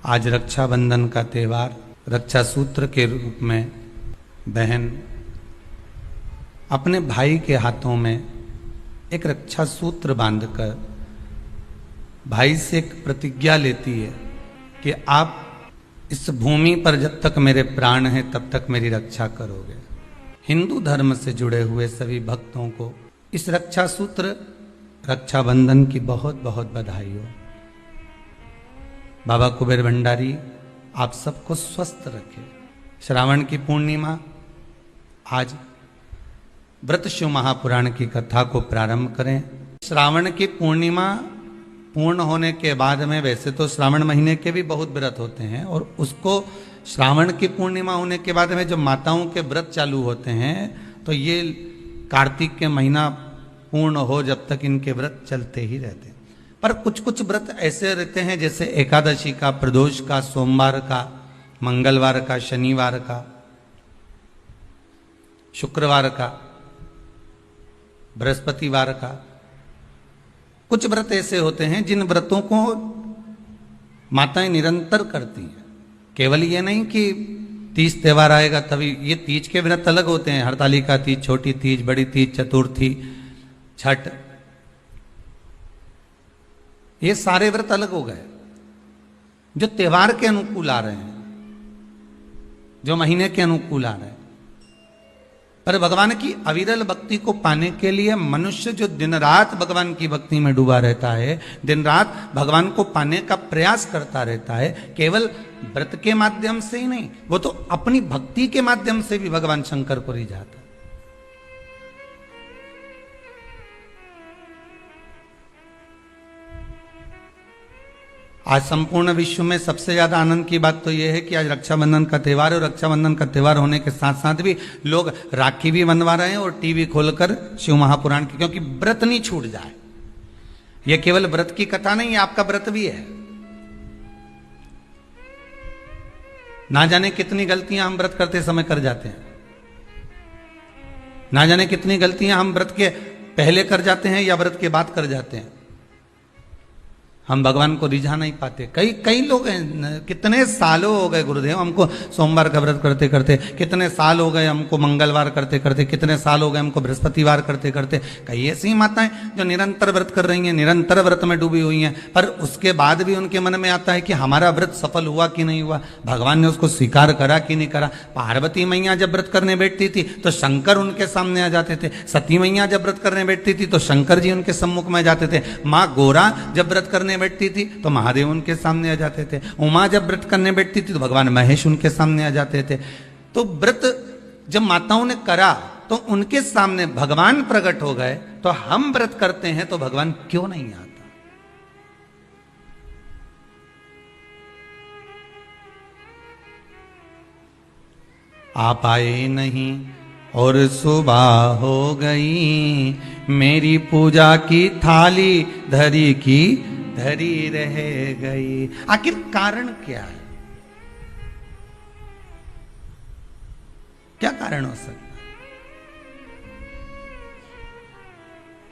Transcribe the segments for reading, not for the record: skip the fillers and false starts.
आज रक्षाबंधन का त्यौहार, रक्षा सूत्र के रूप में बहन अपने भाई के हाथों में एक रक्षा सूत्र बांधकर भाई से एक प्रतिज्ञा लेती है कि आप इस भूमि पर जब तक मेरे प्राण हैं तब तक मेरी रक्षा करोगे। हिंदू धर्म से जुड़े हुए सभी भक्तों को इस रक्षा सूत्र रक्षाबंधन की बहुत बहुत बधाई हो। बाबा कुबेर भंडारी आप सबको स्वस्थ रखे। श्रावण की पूर्णिमा, आज व्रत शिव महापुराण की कथा को प्रारंभ करें। श्रावण की पूर्णिमा पूर्ण होने के बाद में, वैसे तो श्रावण महीने के भी बहुत व्रत होते हैं, और उसको श्रावण की पूर्णिमा होने के बाद में जब माताओं के व्रत चालू होते हैं तो ये कार्तिक के महीना पूर्ण हो जब तक इनके व्रत चलते ही रहते हैं। पर कुछ कुछ व्रत ऐसे रहते हैं जैसे एकादशी का, प्रदोष का, सोमवार का, मंगलवार का, शनिवार का, शुक्रवार का, बृहस्पतिवार का। कुछ व्रत ऐसे होते हैं जिन व्रतों को माताएं निरंतर करती हैं। केवल ये नहीं कि तीज त्योहार आएगा तभी, ये तीज के व्रत अलग होते हैं। हरतालिका तीज, छोटी तीज, बड़ी तीज, चतुर्थी, छठ, ये सारे व्रत अलग हो गए जो त्योहार के अनुकूल आ रहे हैं, जो महीने के अनुकूल आ रहे हैं। पर भगवान की अविरल भक्ति को पाने के लिए मनुष्य जो दिन रात भगवान की भक्ति में डूबा रहता है, दिन रात भगवान को पाने का प्रयास करता रहता है, केवल व्रत के माध्यम से ही नहीं, वो तो अपनी भक्ति के माध्यम से भी भगवान शंकर को रिझाता है। आज संपूर्ण विश्व में सबसे ज्यादा आनंद की बात तो यह है कि आज रक्षाबंधन का त्यौहार है, और रक्षाबंधन का त्यौहार होने के साथ साथ भी लोग राखी भी बनवा रहे हैं और टीवी खोलकर शिव महापुराण की, क्योंकि व्रत नहीं छूट जाए। यह केवल व्रत की कथा नहीं है, आपका व्रत भी है। ना जाने कितनी गलतियां हम व्रत करते समय कर जाते हैं, ना जाने कितनी गलतियां हम व्रत के पहले कर जाते हैं या व्रत के बाद कर जाते हैं। हम भगवान को रिझा नहीं पाते। कई लोग हैं, कितने सालों हो गए गुरुदेव हमको सोमवार का व्रत करते करते, कितने साल हो गए हमको मंगलवार करते करते, कितने साल हो गए हमको बृहस्पतिवार करते करते। कई ऐसी माताएं जो निरंतर व्रत कर रही हैं, निरंतर व्रत में डूबी हुई हैं, पर उसके बाद भी उनके मन में आता है कि हमारा व्रत सफल हुआ कि नहीं हुआ, भगवान ने उसको स्वीकार करा कि नहीं करा। पार्वती मैया जब व्रत करने बैठती थी तो शंकर उनके सामने आ जाते थे। सती मैया जब व्रत करने बैठती थी तो शंकर जी उनके सम्मुख में आ जाते थे। माँ गोरा जब व्रत करने बैठती थी तो महादेव उनके सामने आ जाते थे। उमा जब व्रत करने बैठती थी तो भगवान महेश उनके सामने आ जाते थे। तो व्रत जब माताओं ने करा तो उनके सामने भगवान प्रकट हो गए। तो हम व्रत करते हैं तो भगवान क्यों नहीं आता? आप आए नहीं और सुबह हो गई, मेरी पूजा की थाली धरी की धरी रह गई। आखिर कारण क्या है? क्या कारण हो सकता है?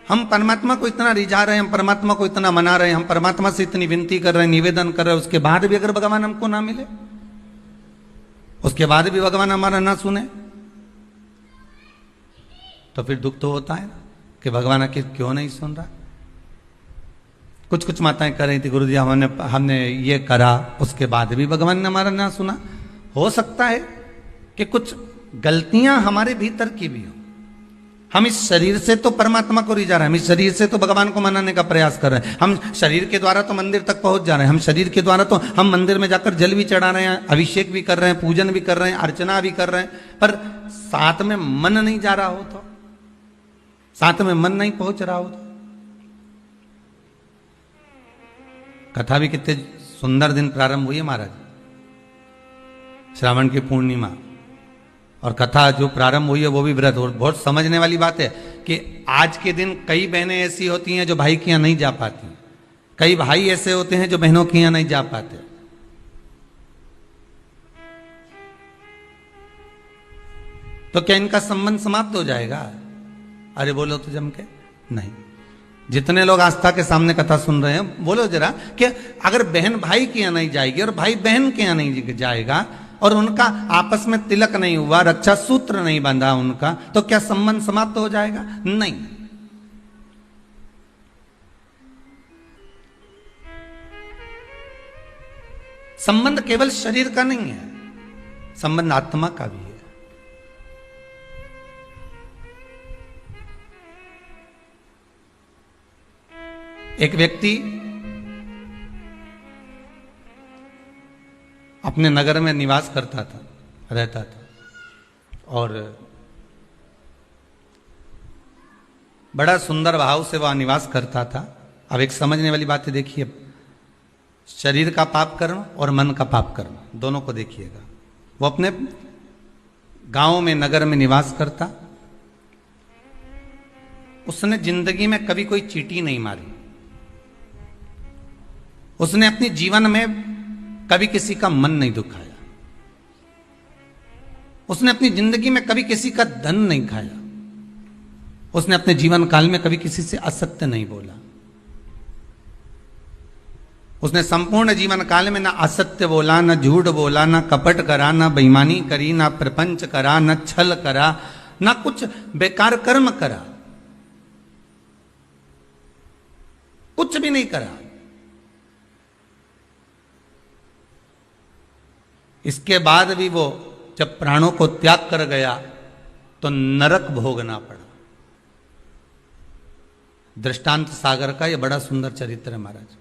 हम परमात्मा को इतना रिझा रहे हैं, हम परमात्मा को इतना मना रहे हैं, हम परमात्मा से इतनी विनती कर रहे हैं, निवेदन कर रहे हैं, उसके बाद भी अगर भगवान हमको ना मिले, उसके बाद भी भगवान हमारा ना सुने, तो फिर दुख तो होता है कि भगवान आखिर क्यों नहीं सुन रहा। कुछ कुछ माताएं कर रही थी, गुरुजी हमने ये करा, उसके बाद भी भगवान ने हमारा ना सुना। हो सकता है कि कुछ गलतियां हमारे भीतर की भी हो। हम इस शरीर से तो परमात्मा को रिझा रहे हैं, हम इस शरीर से तो भगवान को मनाने का प्रयास कर रहे हैं, हम शरीर के द्वारा तो मंदिर तक पहुंच जा रहे हैं, हम शरीर के द्वारा तो हम मंदिर में जाकर जल भी चढ़ा रहे हैं, अभिषेक भी कर रहे हैं, पूजन भी कर रहे हैं, अर्चना भी कर रहे हैं, पर साथ में मन नहीं जा रहा हो तो, साथ में मन नहीं पहुंच रहा हो तो। कथा भी कितने सुंदर दिन प्रारंभ हुई है महाराज, श्रावण की पूर्णिमा, और कथा जो प्रारंभ हुई है वो भी व्रत। और बहुत समझने वाली बात है कि आज के दिन कई बहनें ऐसी होती हैं जो भाई के यहाँ नहीं जा पाती, कई भाई ऐसे होते हैं जो बहनों के यहाँ नहीं जा पाते। तो क्या इनका संबंध समाप्त हो जाएगा? अरे बोलो तो जम के नहीं। जितने लोग आस्था के सामने कथा सुन रहे हैं, बोलो जरा कि अगर बहन भाई के यहाँ नहीं जाएगी और भाई बहन के यहाँ नहीं जाएगा और उनका आपस में तिलक नहीं हुआ, रक्षा सूत्र नहीं बंधा उनका, तो क्या संबंध समाप्त हो जाएगा? नहीं। संबंध केवल शरीर का नहीं है, संबंध आत्मा का भी है। एक व्यक्ति अपने नगर में निवास करता था, रहता था, और बड़ा सुंदर भाव से वह निवास करता था। अब एक समझने वाली बात है, देखिए, शरीर का पाप कर्म और मन का पाप कर्म दोनों को देखिएगा। वो अपने गांव में, नगर में निवास करता। उसने जिंदगी में कभी कोई चींटी नहीं मारी। उसने अपने जीवन में कभी किसी का मन नहीं दुखाया। उसने अपनी जिंदगी में कभी किसी का धन नहीं खाया। उसने अपने जीवन काल में कभी किसी से असत्य नहीं बोला। उसने संपूर्ण जीवन काल में ना असत्य बोला, ना झूठ बोला, ना कपट करा, ना बेईमानी करी, ना प्रपंच करा, ना छल करा, ना कुछ बेकार कर्म करा, कुछ भी नहीं करा। इसके बाद भी वो जब प्राणों को त्याग कर गया तो नरक भोगना पड़ा। दृष्टांत सागर का यह बड़ा सुंदर चरित्र है महाराज।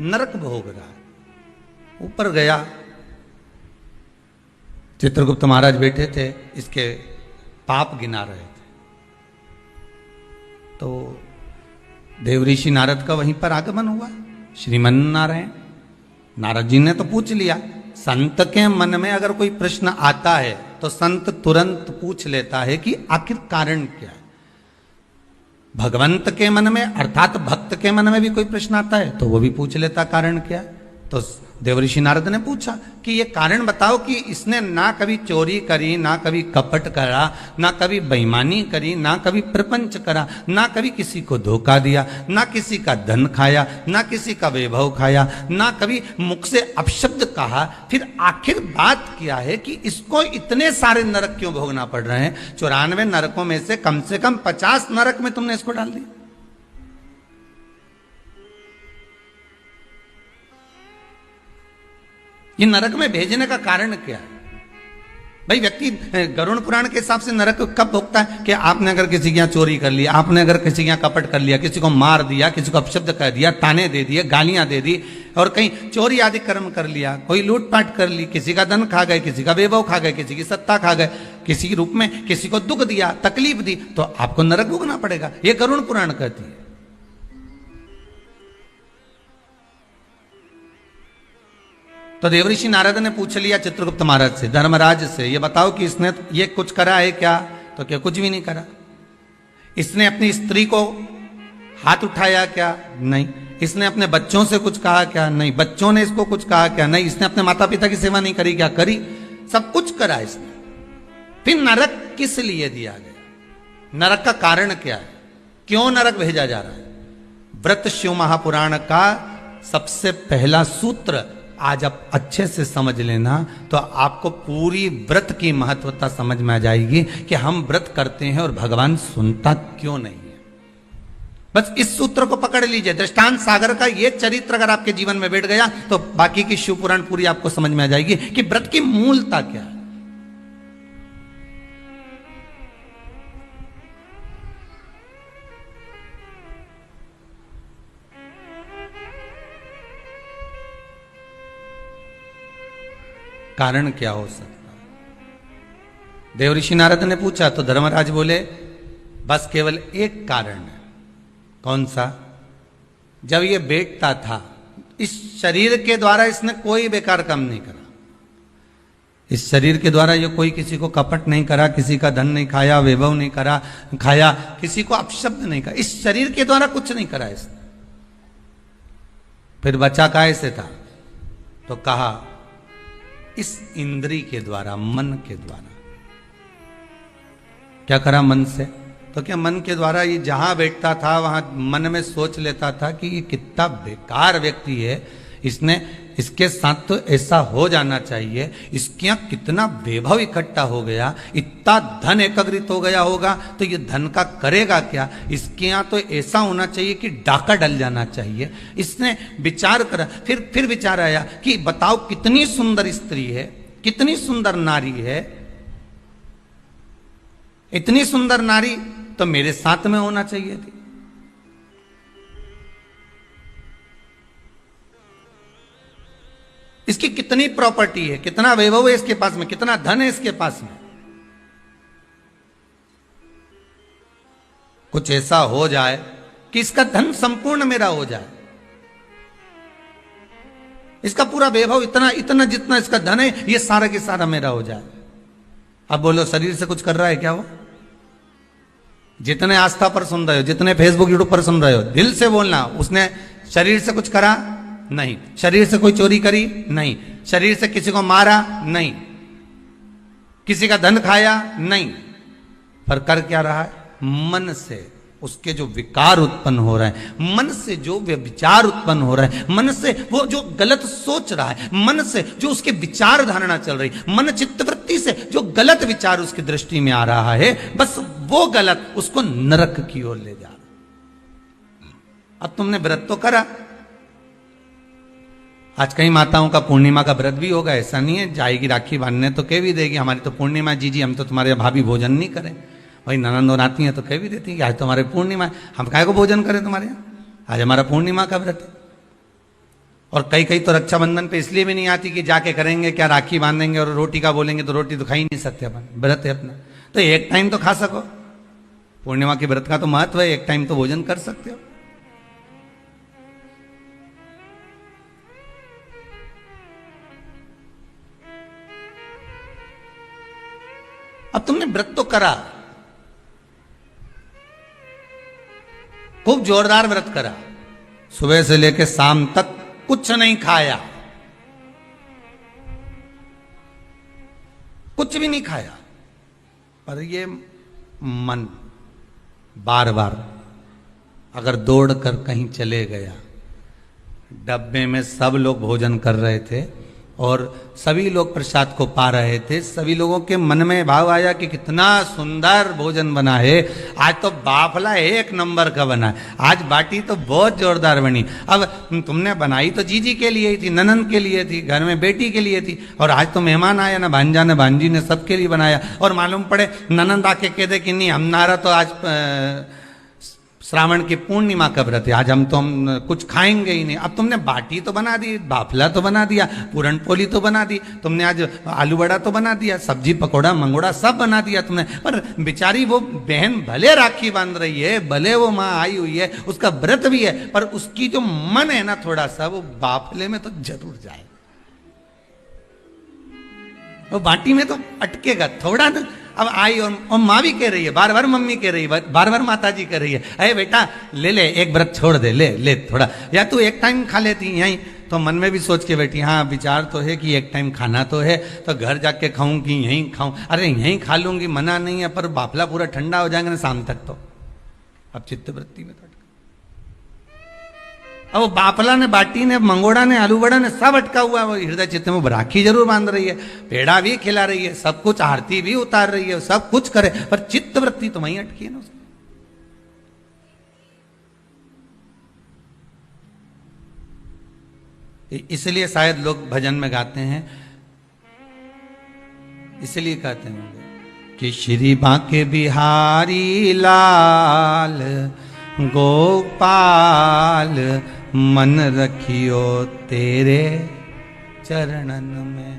नरक भोग रहा है। ऊपर गया, चित्रगुप्त महाराज बैठे थे, इसके पाप गिना रहे थे। तो देवऋषि नारद का वहीं पर आगमन हुआ। श्रीमन नारायण, नारद जी ने तो पूछ लिया। संत के मन में अगर कोई प्रश्न आता है तो संत तुरंत पूछ लेता है कि आखिर कारण क्या है। भगवंत के मन में, अर्थात भक्त के मन में भी कोई प्रश्न आता है तो वो भी पूछ लेता कारण क्या है। तो देवऋषि नारद ने पूछा कि ये कारण बताओ कि इसने ना कभी चोरी करी, ना कभी कपट करा, ना कभी बेईमानी करी, ना कभी प्रपंच करा, ना कभी किसी को धोखा दिया, ना किसी का धन खाया, ना किसी का वैभव खाया, ना कभी मुख से अपशब्द कहा। फिर आखिर बात क्या है कि इसको इतने सारे नरक क्यों भोगना पड़ रहे हैं? 94 नरकों में से कम 50 नरक में तुमने इसको डाल दिया। ये नरक में भेजने का कारण क्या है? भाई, व्यक्ति गरुड़ पुराण के हिसाब से नरक कब भोगता है कि आपने अगर किसी के यहाँ चोरी कर लिया, आपने अगर किसी के यहाँ कपट कर लिया, किसी को मार दिया, किसी को अपशब्द कह दिया, ताने दे दिए, गालियां दे दी, और कहीं चोरी आदि कर्म कर लिया, कोई लूटपाट कर ली, किसी का धन खा गए, किसी का वैभव खा गए, किसी की सत्ता खा गए, किसी के रूप में किसी को दुख दिया, तकलीफ दी, तो आपको नरक भोगना पड़ेगा। ये गरुड़ पुराण कहती है। तो देवऋषि नारद ने पूछ लिया चित्रगुप्त महाराज से, धर्मराज से, ये बताओ कि इसने ये कुछ करा है क्या? तो क्या कुछ भी नहीं करा। इसने अपनी स्त्री को हाथ उठाया क्या? नहीं। इसने अपने बच्चों से कुछ कहा क्या? नहीं। बच्चों ने इसको कुछ कहा क्या? नहीं। इसने अपने माता पिता की सेवा नहीं करी क्या? करी। सब कुछ करा इसने। फिर नरक किस लिए दिया गया? नरक का कारण क्या है? क्यों नरक भेजा जा रहा है? व्रत शिव महापुराण का सबसे पहला सूत्र आज आप अच्छे से समझ लेना तो आपको पूरी व्रत की महत्वता समझ में आ जाएगी कि हम व्रत करते हैं और भगवान सुनता क्यों नहीं है। बस इस सूत्र को पकड़ लीजिए। दृष्टांत सागर का ये चरित्र अगर आपके जीवन में बैठ गया तो बाकी की शिव पुराण पूरी आपको समझ में आ जाएगी कि व्रत की मूलता क्या है। कारण क्या हो सकता है? देवऋषि नारद ने पूछा तो धर्मराज बोले, बस केवल एक कारण है। कौन सा? जब ये बैठता था, इस शरीर के द्वारा इसने कोई बेकार काम नहीं करा। इस शरीर के द्वारा ये कोई किसी को कपट नहीं करा, किसी का धन नहीं खाया, वैभव नहीं करा खाया, किसी को अपशब्द नहीं करा। इस शरीर के द्वारा कुछ नहीं करा इसने। फिर बचा काय से था? तो कहा इस इंद्री के द्वारा, मन के द्वारा। क्या करा मन से? तो क्या मन के द्वारा ये जहां बैठता था वहां मन में सोच लेता था कि ये कितना बेकार व्यक्ति है, इसने, इसके साथ तो ऐसा हो जाना चाहिए, इसके यहाँ कितना वैभव इकट्ठा हो गया, इतना धन एकत्रित हो गया होगा, तो ये धन का करेगा क्या, इसके यहाँ तो ऐसा होना चाहिए कि डाका डल जाना चाहिए। इसने विचार करा, फिर विचार आया कि बताओ कितनी सुंदर स्त्री है, कितनी सुंदर नारी है, इतनी सुंदर नारी तो मेरे साथ में होना चाहिए थी। इसकी कितनी प्रॉपर्टी है, कितना वैभव है इसके पास में, कितना धन है इसके पास में, कुछ ऐसा हो जाए कि इसका धन संपूर्ण मेरा हो जाए, इसका पूरा वैभव, इतना इतना जितना इसका धन है ये सारा के सारा मेरा हो जाए। अब बोलो शरीर से कुछ कर रहा है क्या वो? जितने आस्था पर सुन रहे हो, जितने फेसबुक यूट्यूब पर सुन रहे हो, दिल से बोलना, उसने शरीर से कुछ करा? नहीं। शरीर से कोई चोरी करी? नहीं। शरीर से किसी को मारा? नहीं। किसी का धन खाया? नहीं। पर कर क्या रहा है? मन से उसके जो विकार उत्पन्न हो रहा है, मन से जो विचार उत्पन्न हो रहा है, मन से वो जो गलत सोच रहा है, मन से जो उसके विचार धारणा चल रही, मन चित्तवृत्ति से जो गलत विचार उसकी दृष्टि में आ रहा है, बस वो गलत उसको नरक की ओर ले जा रहा। अब तुमने व्रत तो करा, आज कई माताओं का पूर्णिमा का व्रत भी होगा, ऐसा नहीं है, जाएगी राखी बांधने तो कह भी देगी हमारी तो पूर्णिमा जीजी, हम तो तुम्हारे भाभी भोजन नहीं करें। वही ननंद और आती हैं तो कह भी देती हैं कि आज तो हमारे पूर्णिमा है, हम काहे को भोजन करें तुम्हारे यहाँ, आज हमारा पूर्णिमा का व्रत है। और कई कई तो रक्षाबंधन पे इसलिए भी नहीं आती कि जाके करेंगे क्या, राखी बांधेंगे और रोटी का बोलेंगे तो रोटी तो खा ही नहीं सकते अपन, व्रत है अपना, तो एक टाइम तो खा सको। पूर्णिमा के व्रत का तो महत्व है, एक टाइम तो भोजन कर सकते हो। अब तुमने व्रत तो करा, खूब जोरदार व्रत करा, सुबह से लेकर शाम तक कुछ नहीं खाया, कुछ भी नहीं खाया, पर ये मन बार बार अगर दौड़ कर कहीं चले गया, डब्बे में सब लोग भोजन कर रहे थे और सभी लोग प्रसाद को पा रहे थे, सभी लोगों के मन में भाव आया कि कितना सुंदर भोजन बना है, आज तो बाफला एक नंबर का बना है, आज बाटी तो बहुत जोरदार बनी। अब तुमने बनाई तो जीजी के लिए ही थी, ननंद के लिए थी, घर में बेटी के लिए थी, और आज तो मेहमान आया ना, भांजा ने भांजी ने सबके लिए बनाया, और मालूम पड़े ननंद आके कह दे कि नहीं हमारा तो आज श्रावण की पूर्णिमा का व्रत है, आज हम कुछ खाएंगे ही नहीं। अब तुमने बाटी तो बना दी, बाफला तो बना दिया, पूरन पोली तो बना दी, तुमने आज आलू बड़ा तो बना दिया, सब्जी पकौड़ा मंगोड़ा सब बना दिया तुमने, पर बेचारी वो बहन भले राखी बांध रही है, भले वो माँ आई हुई है, उसका व्रत भी है, पर उसकी जो मन है ना थोड़ा सा वो बाफले में तो जरूर जाए, वो बाटी में तो अटकेगा थोड़ा ना। अब आई और माँ भी कह रही है, बार बार मम्मी कह रही है, बार बार माता जी कह रही है, अरे बेटा ले ले एक व्रत छोड़ दे, ले ले थोड़ा, या तू एक टाइम खा लेती यहीं, तो मन में भी सोच के बैठी, हाँ विचार तो है कि एक टाइम खाना तो है, तो घर जाके खाऊं कि यहीं खाऊं, अरे यहीं खा लूंगी मना नहीं है, पर बाफला पूरा ठंडा हो जाएगा ना शाम तक तो। अब चित्तवृत्ति में अब वो बाफला ने, बाटी ने, मंगोड़ा ने, आलू बड़ा ने सब अटका हुआ है, वो हृदय चित्त में राखी जरूर बांध रही है, पेड़ा भी खिला रही है, सब कुछ आरती भी उतार रही है, सब कुछ करे, पर चित्त वृत्ति तो वहीं अटकी है ना उसकी। इसलिए शायद लोग भजन में गाते हैं, इसलिए कहते हैं कि श्री बांके बिहारी लाल गोपाल मन रखियो तेरे चरणन में।